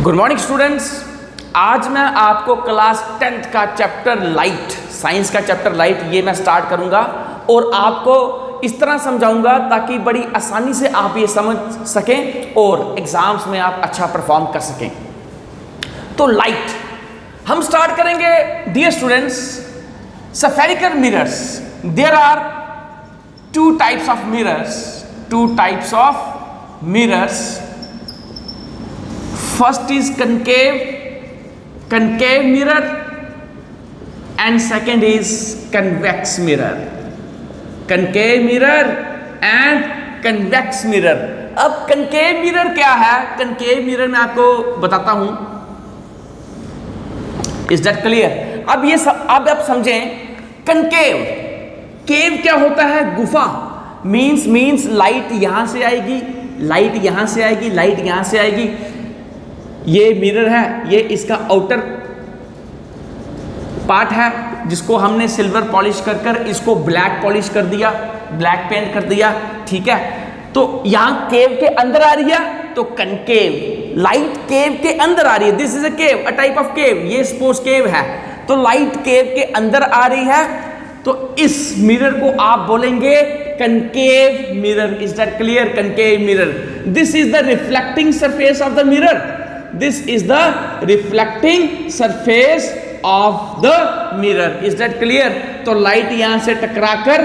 Good morning students. आज मैं आपको क्लास 10th का चैप्टर लाइट, साइंस का चैप्टर लाइट, ये मैं स्टार्ट करूंगा और आपको इस तरह समझाऊंगा ताकि बड़ी आसानी से आप ये समझ सकें और एग्जाम्स में आप अच्छा परफॉर्म कर सकें। तो लाइट हम स्टार्ट करेंगे। Dear students, spherical mirrors, there are two types of mirrors. First is concave mirror and second is convex mirror. Concave mirror and convex mirror. अब concave mirror क्या है? concave mirror मैं आपको बताता हूं। Is that clear? अब ये अब आप समझें concave, cave क्या होता है? गुफा। means लाइट यहां से आएगी, लाइट यहां से आएगी, लाइट यहां से आएगी। ये मिरर है, ये इसका आउटर पार्ट है जिसको हमने सिल्वर पॉलिश कर इसको ब्लैक पॉलिश कर दिया, ब्लैक पेंट कर दिया। ठीक है, तो यहां केव के अंदर आ रही है तो कनकेव, लाइट केव के अंदर आ रही है। This is a cave, a type of cave. ये सपोज केव है तो लाइट केव के अंदर आ रही है, तो इस मिरर को आप बोलेंगे concave mirror. Is that clear? Concave mirror. This is the reflecting surface of the mirror. This is the reflecting surface of the mirror. Is that clear? तो लाइट यहां से टकराकर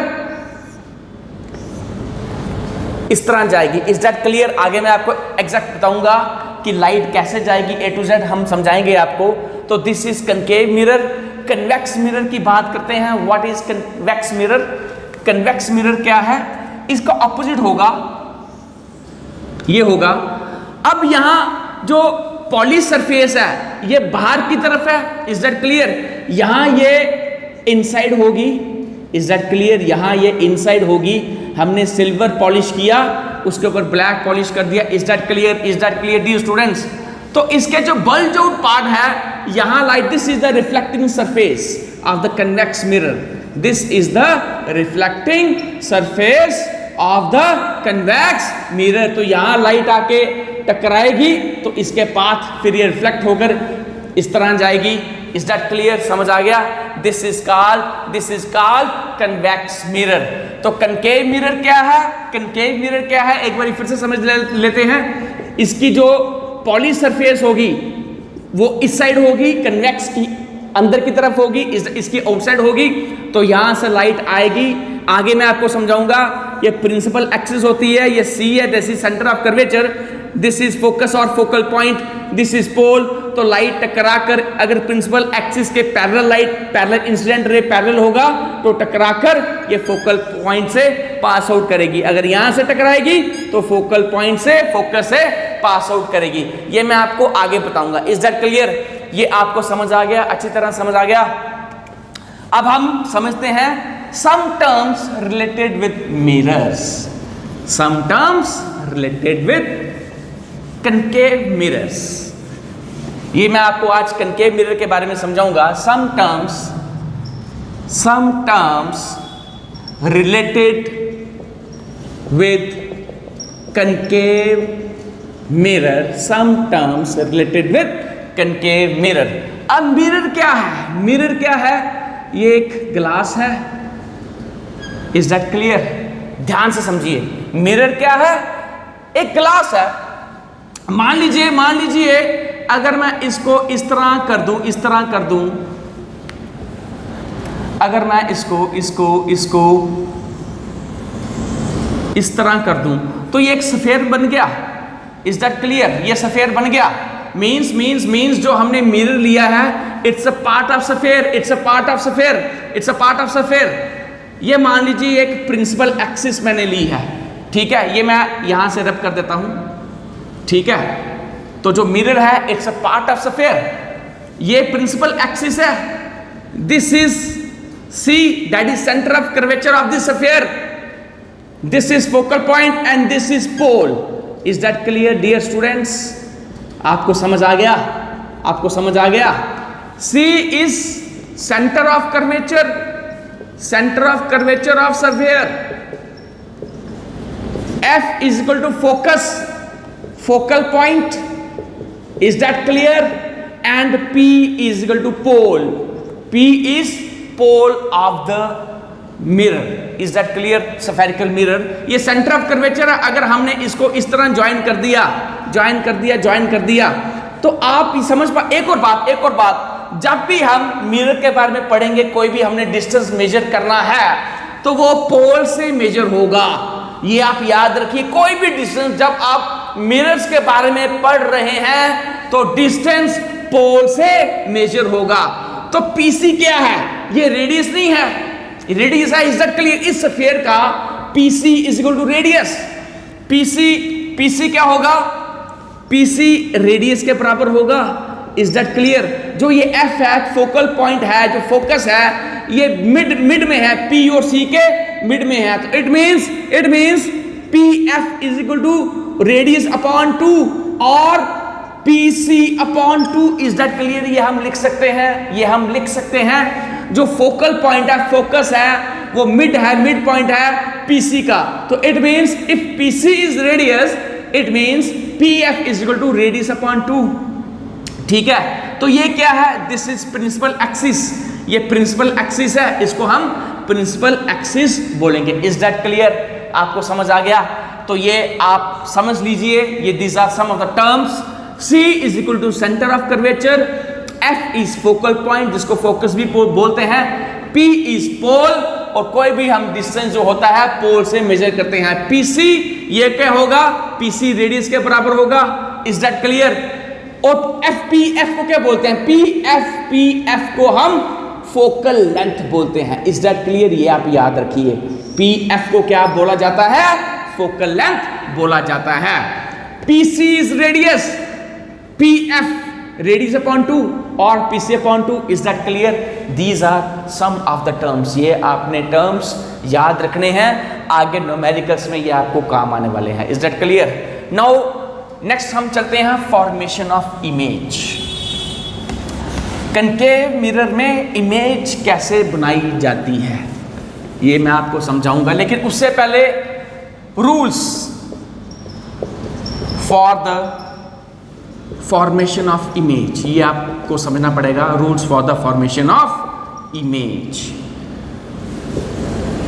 इस तरह जाएगी। Is that clear? आगे मैं आपको एग्जैक्ट बताऊंगा कि लाइट कैसे जाएगी, A to Z हम समझाएंगे आपको। तो this is concave mirror. Convex mirror की बात करते हैं। What is convex mirror? Convex mirror क्या है? इसका ऑपोजिट होगा, ये होगा। अब यहां जो पॉलिश सरफेस है ये बाहर की तरफ है। Is that clear? यहां ये इनसाइड होगी। Is that clear? यहां ये इनसाइड होगी। हमने सिल्वर पॉलिश किया, उसके ऊपर ब्लैक पॉलिश कर दिया। Is that clear? Is that clear dear students? तो इसके जो बल्ज आउट पार्ट है यहां light, this is the reflecting surface of the convex mirror. This is the reflecting surface of the convex mirror. तो यहां light आके टकराएगी तो इसके पाथ फिर ये रिफ्लेक्ट होकर इस तरह जाएगी। Is that clear? समझ आ गया? This is called convex mirror. तो कनकेव मिरर क्या है? कनकेव मिरर क्या है एक बार फिर से समझ लेते हैं। इसकी जो पॉलिश सरफेस होगी वो इस साइड होगी, कन्वेक्स की अंदर की तरफ होगी, इसकी आउटसाइड होगी। तो यहां से लाइट आएगी। आगे मैं आपको समझाऊंगा। ये प्रिंसिपल एक्सिस होती है, ये सी है, this is centre of curvature, this is focus और focal point, this is pole. तो लाइट टकरा कर अगर प्रिंसिपल एक्सिस के parallel light, parallel incident ray parallel होगा तो टकराकर ये फोकल पॉइंट से पास आउट करेगी। अगर यहां से टकराएगी तो फोकल पॉइंट से, फोकस से पास आउट करेगी। ये मैं आपको आगे बताऊंगा। Is that clear? ये आपको समझ आ गया? अच्छी तरह समझ आ गया। अब हम समझते हैं some terms related with mirrors, some terms related with concave mirrors। ये मैं आपको आज concave mirror के बारे में समझाऊंगा। some terms related with concave mirror, some terms related with concave mirror। अब मिरर क्या है? मिरर क्या है? ये एक ग्लास है। Is that clear? ध्यान से समझिए। मिरर क्या है? एक ग्लास है। मान लीजिए अगर मैं इसको इस तरह कर दूं, इस तरह कर दूं, अगर मैं इसको इस तरह कर दूं तो ये एक सफेद बन गया। Is that clear? ये सफेद बन गया। मीन्स जो हमने मिरर लिया है it's a part of sphere, it's a part of sphere. ये मान लीजिए एक प्रिंसिपल एक्सिस मैंने ली है। ठीक है, ये मैं यहां से रब कर देता हूं। ठीक है, तो जो मिरर है it's a part of sphere. ये प्रिंसिपल एक्सिस है। This is C, that is centre of curvature of this sphere. This is focal point and this is pole. Is that clear dear students? आपको समझ आ गया? आपको समझ आ गया? C is center of curvature of sphere। F is equal to focus, focal point, Is that clear? And P is equal to pole. P is pole of the mirror. Is that clear? Spherical mirror. ये centre of curvature है. अगर हमने इसको इस तरह join कर दिया तो आप ही समझ पा. एक और बात, जब भी हम मिरर के बारे में पढ़ेंगे, कोई भी हमने डिस्टेंस मेजर करना है तो वो पोल से मेजर होगा. ये आप याद रखिए. कोई भी डिस्टेंस जब आप मिरर्स के बारे में पढ़ रहे हैं तो डिस्टेंस पोल से मेजर होगा. तो पीसी क्या है? ये रेडियस नहीं है, रेडियस है. Is that clear? इस स्फीयर का PC is equal to radius. PC क्या होगा? पीसी रेडियस के बराबर होगा. Is that clear? जो ये एफ है, फोकल पॉइंट है, जो फोकस है, ये मिड में है, पी और सी के मिड में है. तो it means P F is equal to radius upon 2 और P C upon 2. Is that clear? ये हम लिख सकते हैं. जो फोकल पॉइंट है, फोकस है, वो मिड पॉइंट है पीसी का. तो it means if PC is radius, it means P F is equal to radius upon 2. ठीक है. तो ये क्या है? This is principal axis. ये प्रिंसिपल एक्सिस है, इसको हम प्रिंसिपल एक्सिस बोलेंगे. Is that clear? आपको समझ आ गया? तो ये आप समझ लीजिए. ये this are some of the terms. C is equal to centre of curvature, F is focal point जिसको फोकस भी बोलते हैं, P इज पोल, और कोई भी हम डिस्टेंस जो होता है पोल से मेजर करते हैं. PC ये क्या होगा? PC रेडियस के बराबर होगा. Is that clear? और FPF को क्या बोलते हैं? PF को हम फोकल लेंथ बोलते हैं. Is that clear? ये आप याद रखिए. PF को क्या बोला जाता है? फोकल लेंथ बोला जाता है. PC is radius, PF radius upon 2 और PC upon 2. Is that clear? These are some of the terms. ये आपने टर्म्स याद रखने हैं, आगे न्यूमेरिकल्स में ये आपको काम आने वाले हैं. Is that clear? Now next हम चलते हैं formation of image. Concave mirror में इमेज कैसे बनाई जाती है ये मैं आपको समझाऊंगा, लेकिन उससे पहले rules for the formation of image, ये आपको समझना पड़ेगा. Rules for the formation of image.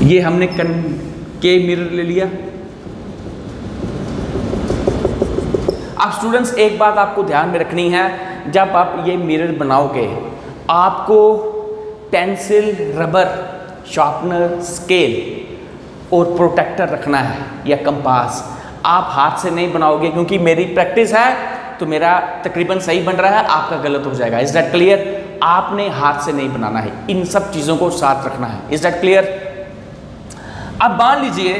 ये हमने कनकेव मिरर ले लिया. अब स्टूडेंट्स एक बात आपको ध्यान में रखनी है, जब आप ये मिरर बनाओगे आपको पेंसिल, रबर, शार्पनर, स्केल और प्रोटेक्टर रखना है या कंपास. आप हाथ से नहीं बनाओगे, क्योंकि मेरी प्रैक्टिस है तो मेरा तकरीबन सही बन रहा है, आपका गलत हो जाएगा. Is that clear? आपने हाथ से नहीं बनाना है, इन सब चीज़ों को साथ रखना है. Is that clear? अब मान लीजिए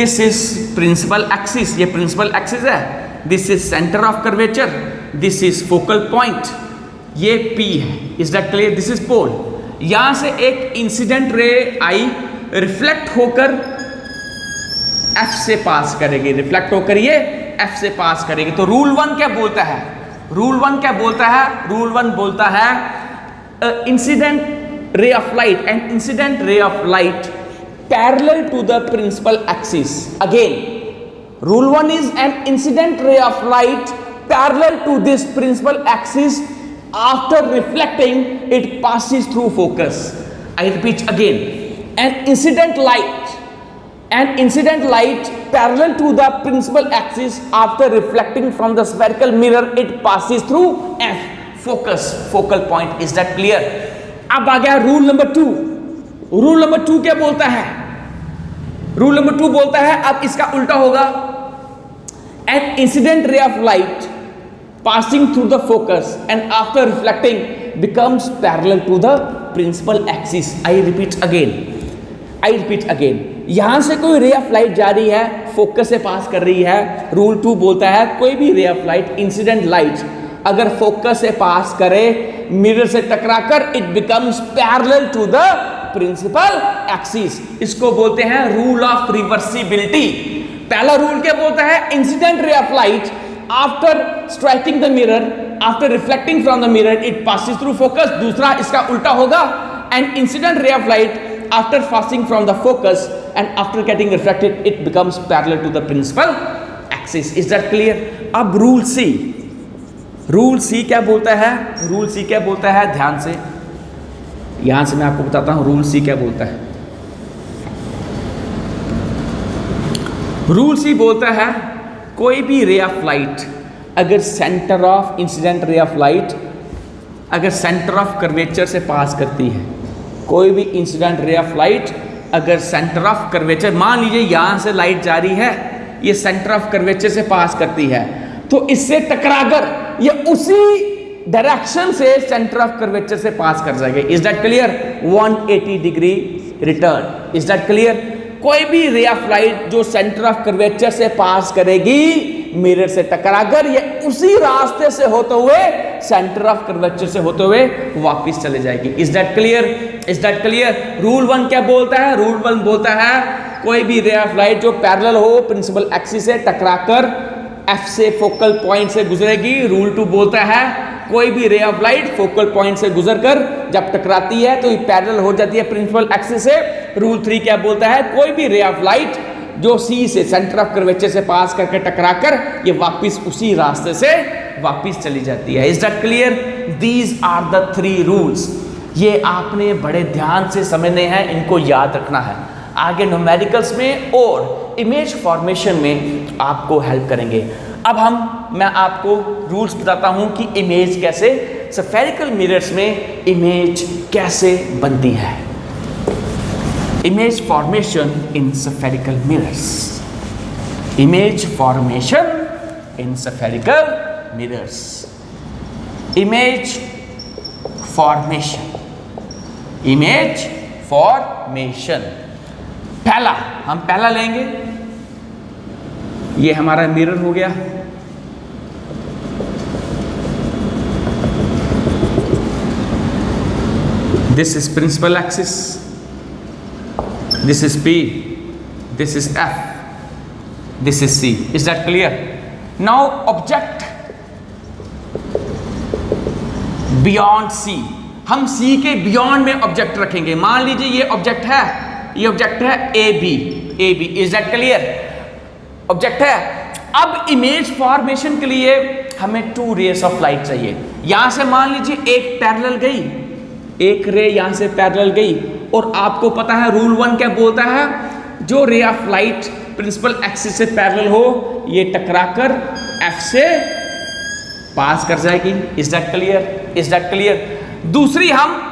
दिस इज प्रिंसिपल एक्सिस. ये प्रिंसिपल एक्सिस है. This is centre of curvature, this is focal point, ये P है. Is that clear? This is pole. यहां से एक इंसिडेंट रे आई, रिफ्लेक्ट होकर F से पास करेगी. रिफ्लेक्ट होकर ये F से पास करेगी. तो रूल 1 क्या बोलता है? रूल 1 बोलता है incident ray of light and incident ray of light parallel to the principal axis. Again rule 1 is an incident ray of light parallel to this principal axis. After reflecting it passes through focus. I repeat again, an incident light parallel to the principal axis, after reflecting from the spherical mirror it passes through F, focus, focal point. Is that clear? अब आ गया rule number 2. Rule number 2 क्या बोलता है? Rule number 2 बोलता है, अब इसका उल्टा होगा, an incident ray of light passing through the focus and after reflecting becomes parallel to the principal axis. I repeat again. यहां से कोई रे ऑफ लाइट जा रही है, फोकस से पास कर रही है. रूल 2 बोलता है कोई भी ray of light, incident light अगर फोकस से पास करे, मिरर से टकराकर, it becomes parallel to the principal axis. इसको बोलते हैं रूल ऑफ रिवर्सिबिलिटी. पहला रूल क्या बोलता है? Incident ray of light after striking the mirror, after reflecting from the mirror, it passes through focus. दूसरा इसका उल्टा होगा, and incident ray of light after passing from the focus and after getting reflected it becomes parallel to the principal axis. Is that clear? अब rule C, rule C क्या बोलता है? Rule C क्या बोलता है? ध्यान से, यहां से मैं आपको बताता हूं रूल सी क्या बोलता है। रूल सी बोलता है कोई भी रे ऑफ लाइट अगर centre of incident ray of light अगर सेंटर ऑफ कर्वेचर से पास करती है, कोई भी इंसिडेंट रे ऑफ लाइट अगर सेंटर ऑफ कर्वेचर, मान लीजिए यहां से लाइट जा रही है, ये सेंटर ऑफ कर्वेचर से पास करती है, तो इससे टकराकर ये उसी डायरेक्शन से सेंटर ऑफ कर्वेचर से पास कर जाएगी। Is that clear? 180 degree return. Is that clear? कोई भी रे ऑफ लाइट जो सेंटर ऑफ कर्वेचर से पास करेगी मिरर से टकराकर, ये उसी रास्ते से होते हुए सेंटर ऑफ कर्वेचर से होते हुए वापस चले जाएगी। Is that clear? Is that clear? Rule 1 क्या बोलता है? रूल 1 बोलता है कोई भी रे ऑफ लाइट जो पैरेलल हो प्रिंसिपल एक्सिस से टकराकर एफ से फोकल पॉइंट से गुजरेगी। रूल 2 बोलता है कोई भी ray of light focal point से गुजरकर जब टकराती है तो ये पैरेलल हो जाती है प्रिंसिपल एक्सिस से। रूल 3 क्या बोलता है? कोई भी रे ऑफ लाइट जो सी से सेंटर ऑफ कर्वेचर से पास करके टकराकर ये वापस उसी रास्ते से वापस चली जाती है। Is that clear? These are the 3 rules. ये आपने बड़े ध्यान से समझने हैं, इनको याद रखना है, आगे न्यूमेरिकल्स में और इमेज फॉर्मेशन में आपको हेल्प करेंगे। अब मैं आपको रूल्स बताता हूं कि इमेज कैसे, स्फेरिकल मिरर्स में इमेज कैसे बनती है। Image formation in spherical mirrors. Image formation in spherical mirrors. Image formation. Image formation पहला लेंगे, ये हमारा मिरर हो गया। This is principal axis, this is P, this is F, this is C। Is that clear? Now object beyond C, हम C के beyond में object रखेंगे। मान लीजिए ये ऑब्जेक्ट है, ये ऑब्जेक्ट है AB। Is that clear? Object है। अब इमेज फॉर्मेशन के लिए हमें 2 रेस ऑफ लाइट चाहिए। यहां से मान लीजिए एक पैरेलल गई, एक रे यहां से पैरेलल गई, और आपको पता है रूल 1 क्या बोलता है? जो ray of light principal axis से पैरेलल हो ये टकराकर F से पास कर जाएगी। Is that clear? Is that clear? दूसरी हम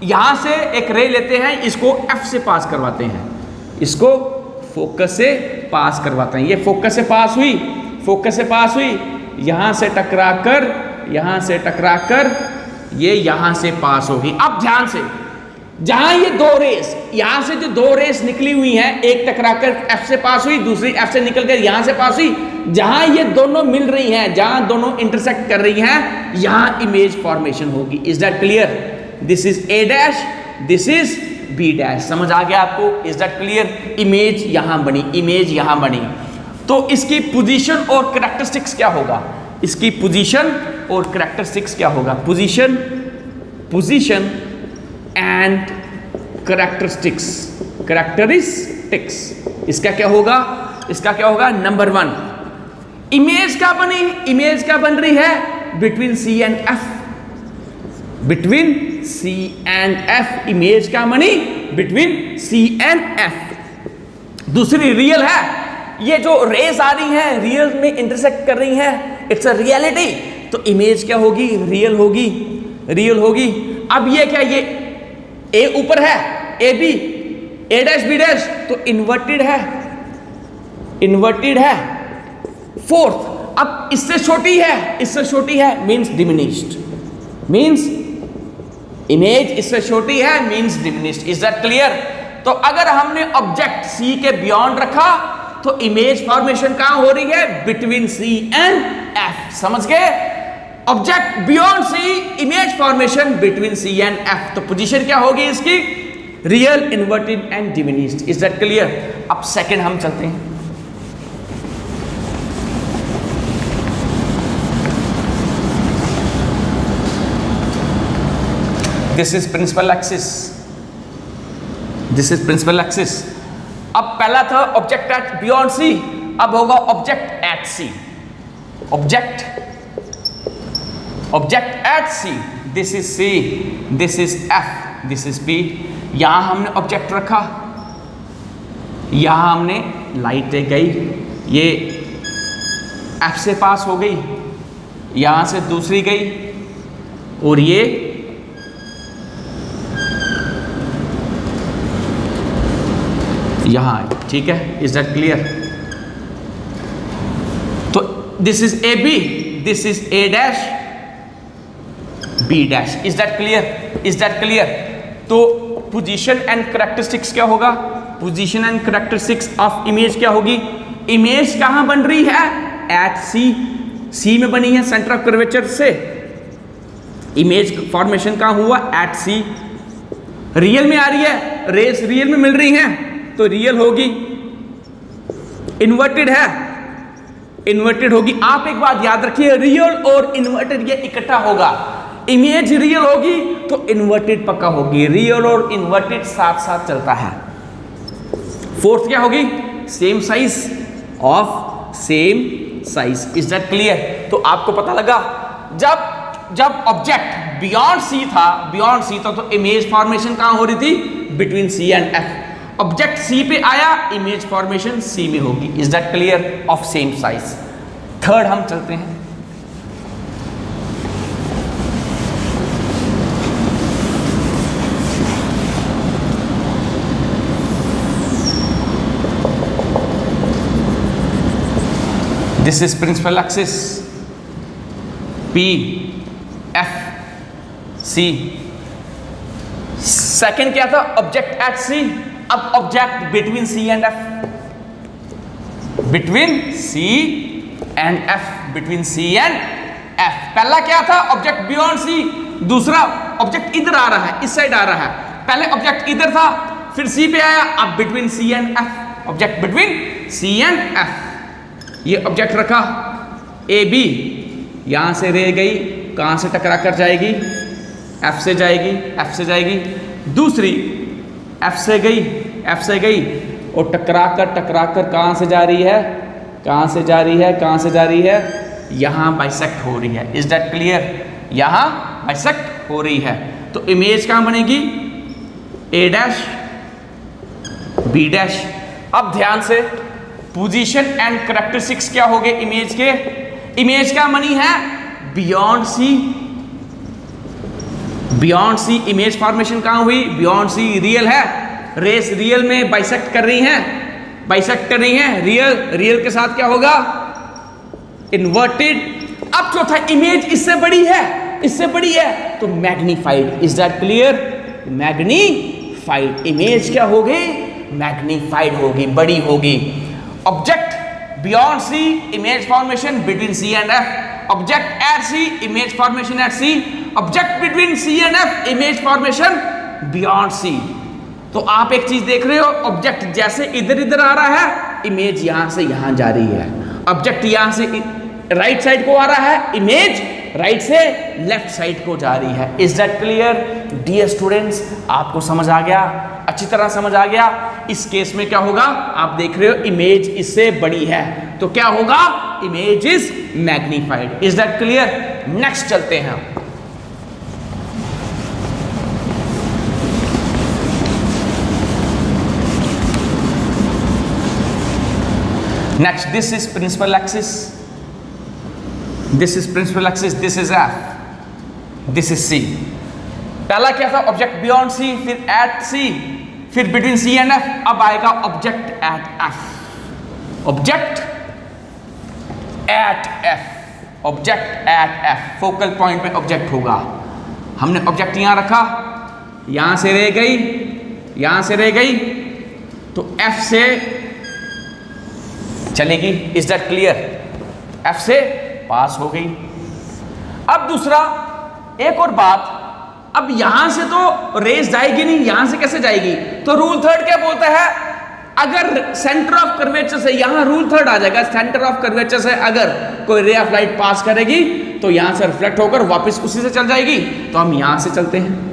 यहां से एक रे लेते हैं, इसको F से पास करवाते हैं, इसको फोकस से पास करवाते हैं। ये फोकस से पास हुई, फोकस से पास हुई, यहां से टकराकर ये यहां से पास होगी। अब ध्यान से, जहां ये 2 रेस, यहां से जो 2 रेस निकली हुई हैं, एक टकराकर F से पास हुई, दूसरी F से निकलकर यहां से पास हुई, जहां ये दोनों मिल रही हैं, जहां दोनों इंटरसेक्ट कर रही हैं, यहां इमेज फॉर्मेशन होगी। Is that clear? This is A dash, this is B dash. समझ आ गया आपको? Is that clear? इमेज यहां बनी, इमेज यहां बनी, तो इसकी पोजीशन और कैरेक्टरिस्टिक्स क्या होगा? इसकी पोजीशन और कैरेक्टरिस्टिक्स क्या होगा? Position and characteristics. इसका क्या होगा? इसका क्या होगा? नंबर 1, इमेज क्या बनी? इमेज क्या बन रही है? Between C and F। Between C and F image क्या बनी? Between C and F। दूसरी रियल है, ये जो रेज आ रही हैं रियल में इंटरसेक्ट कर रही हैं, इट्स अ रियलिटी, तो इमेज क्या होगी? रियल होगी, रियल होगी। अब ये क्या, ये A ऊपर है, AB, A dash B dash, तो इन्वर्टेड है, इन्वर्टेड है। फोर्थ, अब इससे छोटी है, इससे छोटी है, मीन्स डिमिनिश्ड, मीन्स इमेज इससे छोटी है, means diminished. Is that clear? तो अगर हमने ऑब्जेक्ट C के बियॉन्ड रखा तो इमेज फॉर्मेशन कहां हो रही है? Between C and F। समझ गए? Object beyond C, image formation between C and F। तो पोजीशन क्या होगी इसकी? Real, inverted and diminished. Is that clear? अब सेकंड हम चलते हैं। This is principal axis, this is principal axis. अब पहला था ऑब्जेक्ट एट बियॉन्ड C, अब होगा object at C। Object object at C, this is C, this is F, this is P. यहां हमने ऑब्जेक्ट रखा, यहां हमने लाइट ले गई, ये एफ से पास हो गई, यहां से दूसरी गई और ये यहां आई। ठीक है, इज दैट क्लियर? तो this is A B, this is A dash B dash. Is that clear? Is that clear? तो पोजीशन एंड कैरेक्टरिस्टिक्स क्या होगा? Position and characteristics of image क्या होगी? इमेज कहां बन रही है? एट सी, सी में बनी है सेंटर ऑफ कर्वेचर से। इमेज फॉर्मेशन कहां हुआ? एट सी। रियल में आ रही है, रेस रियल में मिल रही हैं तो रियल होगी। इन्वर्टेड है, इन्वर्टेड होगी। आप एक बात याद रखिए, रियल और इन्वर्टेड ये इकट्ठा होगा। इमेज रियल होगी तो इन्वर्टेड पक्का होगी। रियल और इन्वर्टेड साथ साथ चलता है। फोर्थ क्या होगी? Same size of same size. Is that clear? तो आपको पता लगा जब ऑब्जेक्ट बियॉन्ड सी था, बियॉन्ड सी था तो इमेज फॉर्मेशन कहां हो रही थी? Between C and F. Object C पे आया, इमेज फॉर्मेशन सी में होगी। Is that clear? Of same size. Third हम चलते हैं। This is principal axis P, F, C। Second क्या था? Object at C. अब object between C and F, between C and F, between C and F. पहला क्या था? Object beyond C. दूसरा ऑब्जेक्ट इधर आ रहा है, इस साइड आ रहा है। पहले ऑब्जेक्ट इधर था, फिर सी पे आया, अब between C and F. Object between C and F. ये ऑब्जेक्ट रखा ए बी, यहां से रह गई, कहां से टकरा कर जाएगी? एफ से जाएगी, एफ से जाएगी। दूसरी एफ से गई, एफ से गई और टकरा कर कहां से जा रही है? कहां से जा रही है? कहां से जा रही है? यहां बाइसेक्ट हो रही है। Is that clear? यहां बाइसेक्ट हो रही है। तो इमेज कहां बनेगी? ए डैश बी डैश। अब ध्यान से, पोजीशन एंड कैरेक्टरिस्टिक्स क्या हो गए इमेज के? इमेज क्या बनी है? Beyond C, beyond C. Image formation कहां हुई? Beyond C. रियल है, रेस रियल में बाइसेक्ट कर रही हैं, बाइसेक्ट कर रही हैं। रियल, रियल के साथ क्या होगा? इन्वर्टेड। अब चौथा, इमेज इससे बड़ी है, इससे बड़ी है तो magnified. Is that clear? Magnified. Image क्या होगी? मैग्नीफाइड होगी, बड़ी होगी। Object beyond C, image formation between C and F. Object at C, image formation at C. Object between C and F, image formation beyond C. तो आप एक चीज देख रहे हो, ऑब्जेक्ट जैसे इधर इधर आ रहा है, इमेज यहां से यहां जा रही है। ऑब्जेक्ट यहां से राइट साइड को आ रहा है, इमेज राइट से लेफ्ट साइड को जा रही है। Is that clear? Dear students, आपको समझ आ गया? अच्छी तरह समझ आ गया? इस केस में क्या होगा? आप देख रहे हो इमेज इससे बड़ी है तो क्या होगा? Image is magnified. Is that clear? Next चलते हैं। Next, this is principal axis, this is principal axis, this is F, this is C. पहला क्या था? ऑब्जेक्ट बियॉन्ड सी, फिर एट सी, फिर बिटवीन सी एंड एफ। अब आएगा object at F, object eight F, object eight F. Focal point पे object होगा। हमने ऑब्जेक्ट यहां रखा, यहां से रह गई, यहां से रह गई तो एफ से चलेगी। Is that clear? एफ से पास हो गई। अब दूसरा, एक और बात, अब यहां से तो रेस जाएगी नहीं, यहां से कैसे जाएगी? तो रूल थर्ड क्या बोलता है? अगर सेंटर ऑफ कर्वेचर से, यहां रूल थर्ड आ जाएगा, सेंटर ऑफ कर्वेचर से अगर कोई रे ऑफ लाइट पास करेगी तो यहां से रिफ्लेक्ट होकर वापस उसी से चल जाएगी। तो हम यहां से चलते हैं।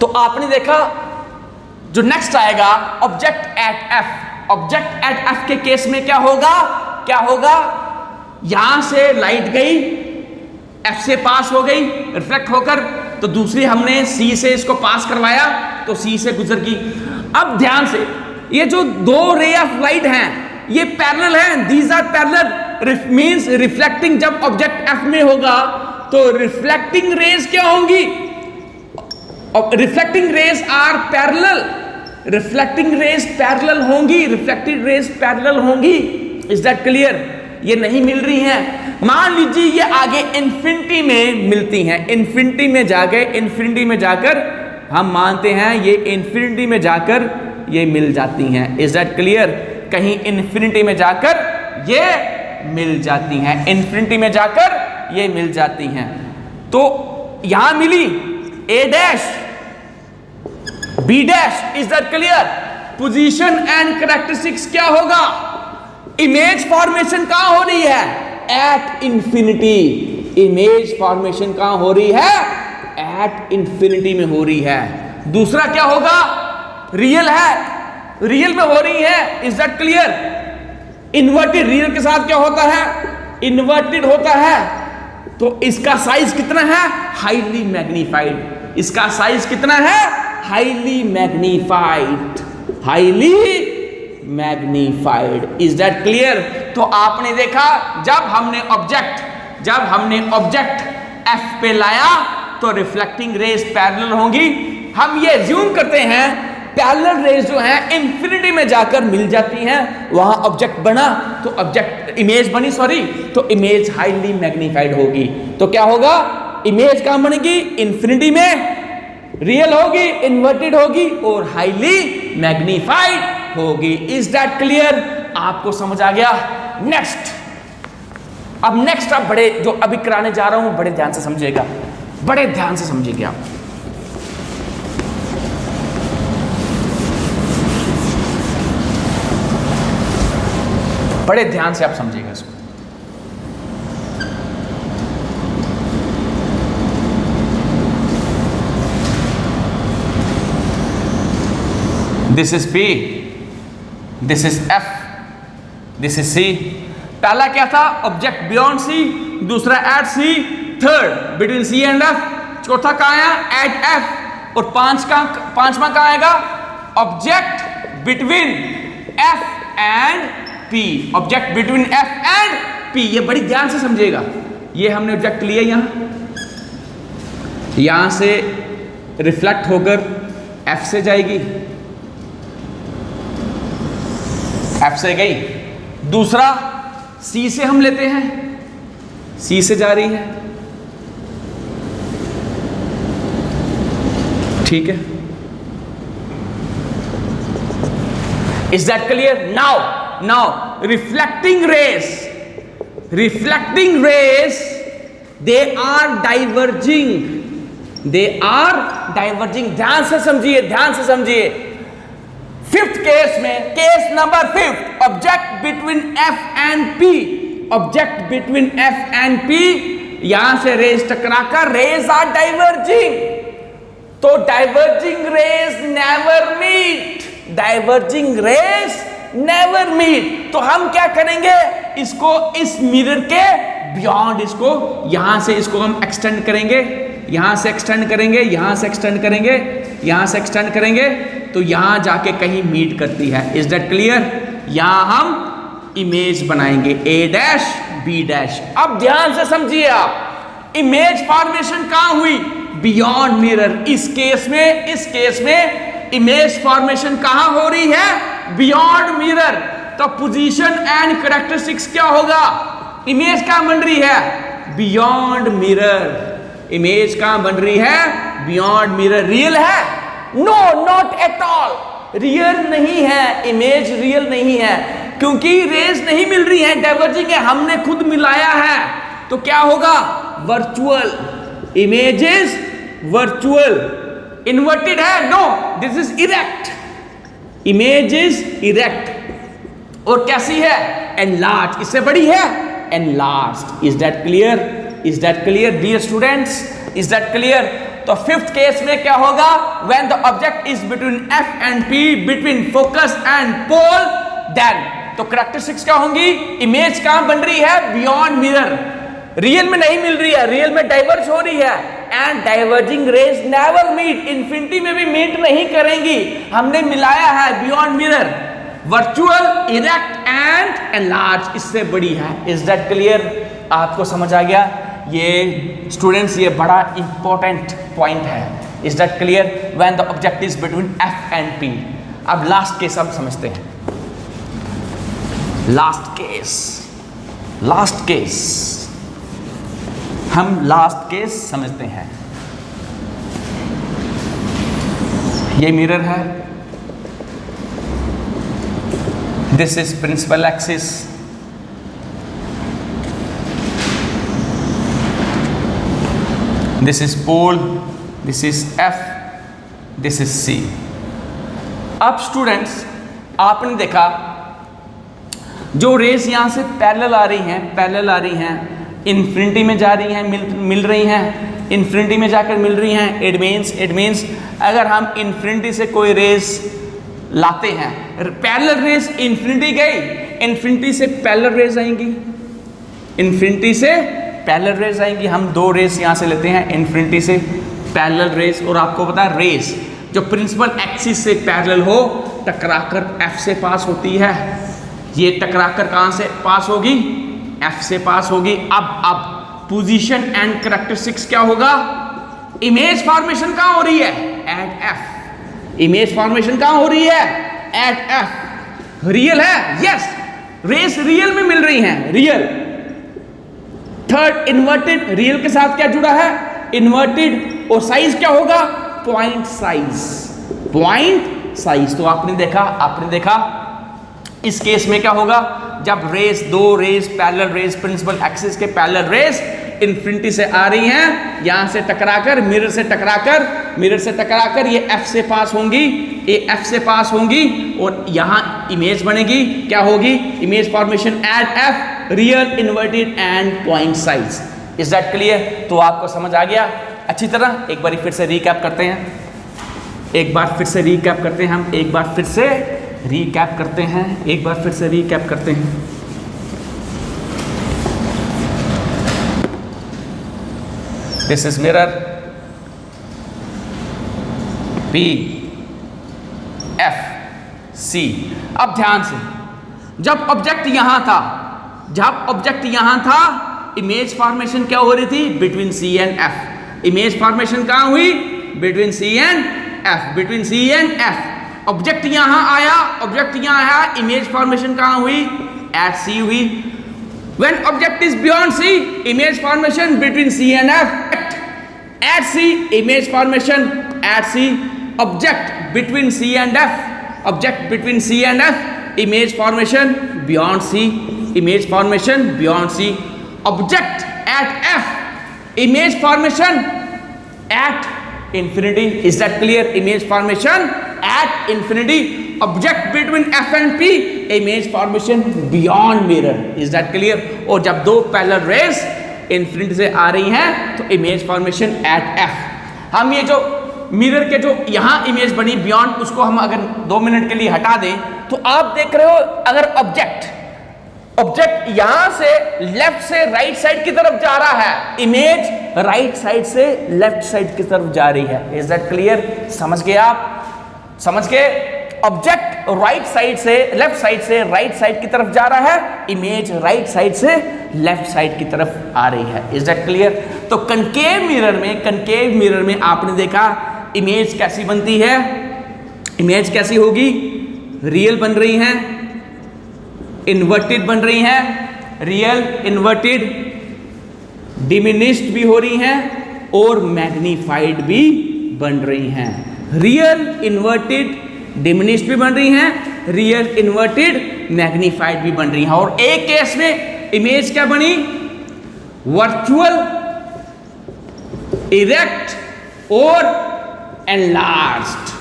तो आपने देखा जो नेक्स्ट आएगा object at F. Object eight F के केस में क्या होगा, क्या होगा, यहां से लाइट गई, एफ से पास हो गई रिफ्लेक्ट होकर, तो दूसरी हमने सी से इसको पास करवाया तो सी से गुजर गई। अब ध्यान से, ये जो दो रे ऑफ लाइट हैं ये पैरेलल हैं, these are parallel, means reflecting जब ऑब्जेक्ट एफ में होगा तो रिफ्लेक्टिंग रेज क्या होंगी, reflecting rays are parallel, reflecting rays parallel होंगी, रिफ्लेक्टिंग रेज पैरेलल होंगी। Is that clear? ये नहीं मिल रही हैं, मान लीजिए ये आगे इन्फिनिटी में मिलती हैं, इन्फिनिटी में जाकर हम मानते हैं ये इन्फिनिटी में जाकर ये मिल जाती हैं। Is that clear? कहीं इन्फिनिटी में जाकर ये मिल जाती हैं, इन्फिनिटी में जाकर ये मिल जाती हैं। तो यहां मिली A dash B dash. Is that clear? Position and characteristics क्या होगा, इमेज फॉर्मेशन कहां हो रही है, एट इंफिनिटी। इमेज फॉर्मेशन कहां हो रही है, एट इंफिनिटी में हो रही है। दूसरा क्या होगा, रियल है, रियल में हो रही है। Is that clear? Inverted, real के साथ क्या होता है, इन्वर्टेड होता है, तो इसका साइज कितना है, हाईली मैग्नीफाइड। इसका साइज कितना है, highly magnified, highly magnified. Is that clear? तो आपने देखा जब हमने ऑब्जेक्ट एफ पे लाया तो रिफ्लेक्टिंग रेज पैरेलल होंगी। हम ये अज्यूम करते हैं पैरेलल रेज जो है इंफिनिटी में जाकर मिल जाती हैं, वहां ऑब्जेक्ट बना तो ऑब्जेक्ट इमेज बनी, सॉरी, तो इमेज हाईली मैग्नीफाइड होगी। तो क्या होगा, इमेज कहां बनेगी, इंफिनिटी में, रियल होगी, इन्वर्टेड होगी और हाईली मैग्नीफाइड होगी। Is that clear? आपको समझ आ गया? नेक्स्ट, अब नेक्स्ट आप बड़े जो अभी कराने जा रहा हूं बड़े ध्यान से समझिएगा, बड़े ध्यान से समझिएगा आप। बड़े ध्यान से आप समझिएगा इसको। This is P, this is F, this is C। पहला क्या था, ऑब्जेक्ट बियॉन्ड C, दूसरा at C, third between C and F, चौथा कहां आया, एट F, और पांचवा कहां आएगा, object between F and P, object between F and P। ये बड़ी ध्यान से समझिएगा, ये हमने ऑब्जेक्ट लिया, यहां से रिफ्लेक्ट होकर F से जाएगी, F से गई, दूसरा C से हम लेते हैं, C से जा रही है, ठीक है। Is that clear? Now reflecting rays they are diverging. ध्यान से समझिए, फिफ्थ केस में, case number 5, object between F and P, यहां से रेज टकराकर रेज आर डाइवर्जिंग, तो डाइवर्जिंग रेज नेवर मीट। तो हम क्या करेंगे, इसको इस मिरर के बियॉन्ड, इसको यहां से इसको हम एक्सटेंड करेंगे, यहां से एक्सटेंड करेंगे, यहां से एक्सटेंड करेंगे, यहां से एक्सटेंड करेंगे, तो यहां जाके कहीं मीट करती है। Is that clear? यहां हम इमेज बनाएंगे ए डैश बी डैश। अब ध्यान से समझिए आप, इमेज फॉर्मेशन कहां हुई, बियॉन्ड मिरर। इस केस में इमेज फॉर्मेशन कहां हो रही है, बियॉन्ड मिरर। तो पोजीशन एंड कैरेक्टरिस्टिक्स क्या होगा, इमेज कहां बन रही है, बियॉन्ड मिरर। इमेज कहां बन रही है, बियॉन्ड मिरर। रियल है, no not at all, real नहीं है, इमेज रियल नहीं है, क्योंकि रेज नहीं मिल रही है, डाइवर्जिंग है, हमने खुद मिलाया है। तो क्या होगा, virtual, image is virtual. Inverted है, no, this is erect, image is erect. और कैसी है, एनलार्ज, इससे बड़ी है, enlarge. Is that clear? Dear students, is that clear? तो तो फिफ्थ केस में क्या होगा, when the object is between F and P, between focus and pole, then तो कैरेक्टरिस्टिक्स क्या होंगी, इमेज कहां बन रही है, बियॉन्ड मिरर, रियल में नहीं मिल रही है, रियल में डाइवर्ज हो रही है, and diverging rays never meet, infinity में भी मीट नहीं करेंगी, हमने मिलाया है beyond mirror, virtual, erect and enlarge, इससे बड़ी है। इज दैट क्लियर, आपको समझ आ गया? ये स्टूडेंट्स ये बड़ा इंपॉर्टेंट पॉइंट है। Is that clear, when the object is between F and P. अब लास्ट केस हम समझते हैं, लास्ट केस हम लास्ट केस समझते हैं। ये मिरर है, this is principal axis, this is pole, this is F, this is C. अब स्टूडेंट्स आपने देखा जो रेस यहां से पैरेलल आ रही हैं, इन्फिनिटी में जा रही हैं, मिल रही हैं, इन्फिनिटी में जाकर मिल रही हैं। इट मीन्स अगर हम इन्फिनिटी से कोई रेस लाते हैं, पैरेलल रेस इन्फिनिटी गई, इन्फिनिटी से पैरेलल रेस आएंगी, इन्फिनिटी से पैरेलल रेस आएंगी। हम दो रेस यहां से लेते हैं, इन्फिनिटी से पैरेलल रेस, और आपको पता है रेस जो प्रिंसिपल एक्सिस से पैरेलल हो टकराकर एफ से पास होती है। ये टकराकर कहां से पास होगी, एफ से पास होगी। अब पोजीशन एंड कैरेक्टरिस्टिक्स क्या होगा, इमेज फॉर्मेशन कहां हो रही है, एट एफ। इमेज फॉर्मेशन कहां हो रही है, एट एफ। रियल है, यस, रेस रियल में मिल रही हैं, रियल। थर्ड इन्वर्टेड, रियल के साथ क्या जुड़ा है, इन्वर्टेड, और साइज क्या होगा, पॉइंट साइज। तो आपने देखा इस केस में क्या होगा, जब दो rays parallel rays, principal axis के पैरेलल रेस इन्फिनिटी से आ रही हैं, यहां से टकराकर मिरर से टकराकर ये एफ से पास होंगी, और यहां इमेज बनेगी, क्या होगी, image formation at F, real, inverted and point size. Is that clear? तो आपको समझ आ गया अच्छी तरह। एक बार फिर से रीकैप करते हैं, एक बार फिर से रीकैप करते हैं। This is mirror P, F, C। अब ध्यान से, जब ऑब्जेक्ट यहां था, इमेज फॉर्मेशन क्या हो रही थी, between C and F। Image formation कहां हुई, between C and F। Object यहां आया, इमेज फॉर्मेशन कहां हुई, एट C हुई। When object is beyond C, image formation between C and F, at C, image formation at C। Object between C and F, image formation beyond C, object at F, image formation at infinity. Is that clear? Image formation at infinity, object between F and P, image formation beyond mirror. Is that clear? और जब दो parallel race infinity से आ रही हैं तो image formation eight F। हम ये जो मिरर के जो यहां इमेज बनी बियॉन्ड, उसको हम अगर 2 मिनट के लिए हटा दें, तो आप देख रहे हो अगर ऑब्जेक्ट यहां से लेफ्ट से राइट साइड की तरफ जा रहा है, इमेज राइट साइड से लेफ्ट साइड की तरफ जा रही है। Is that clear? समझ गए आप? समझ गए? ऑब्जेक्ट लेफ्ट साइड से राइट साइड की तरफ जा रहा है, इमेज राइट साइड से लेफ्ट साइड की तरफ आ रही है। Is that clear? तो कनकेव मिरर में आपने देखा इमेज कैसी बनती है, इमेज कैसी होगी, रियल बन रही हैं, इन्वर्टेड बन रही हैं, रियल, इन्वर्टेड, डिमिनिश्ड भी हो रही हैं और मैग्नीफाइड भी बन रही हैं। रियल, इन्वर्टेड, डिमिनिश्ड भी बन रही हैं, रियल, इन्वर्टेड, मैग्नीफाइड भी बन रही हैं। और एक केस में इमेज क्या बनी, वर्चुअल, इरेक्ट और एनलार्ज्ड।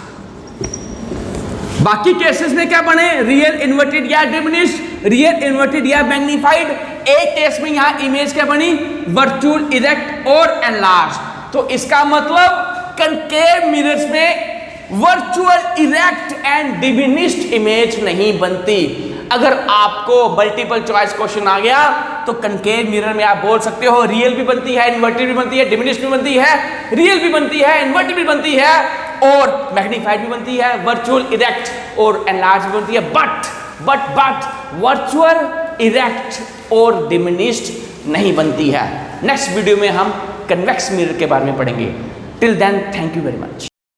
बाकी केसेस में क्या बने, रियल, इन्वर्टेड या डिमिनिश्ड, रियल, इन्वर्टेड या मैग्नीफाइड। एक केस में यहां इमेज क्या बनी, वर्चुअल, इरेक्ट और एनलार्ज्ड। तो इसका मतलब कनकेव मिरर्स में virtual erect and diminished image नहीं बनती। अगर आपको मल्टीपल चॉइस क्वेश्चन आ गया तो कनकेव मिरर में आप बोल सकते हो रियल भी बनती है, इन्वर्टेड भी बनती है, डिमिनिश्ड भी बनती है, रियल भी बनती है, इन्वर्टेड भी बनती है और मैग्नीफाइड भी बनती है, वर्चुअल इरेक्ट और एनलार्ज भी बनती है। बट वर्चुअल इरेक्ट और डिमिनिश्ड नहीं बनती है। नेक्स्ट वीडियो में हम कन्वेक्स मिरर के बारे में पढ़ेंगे। Till then thank you very much.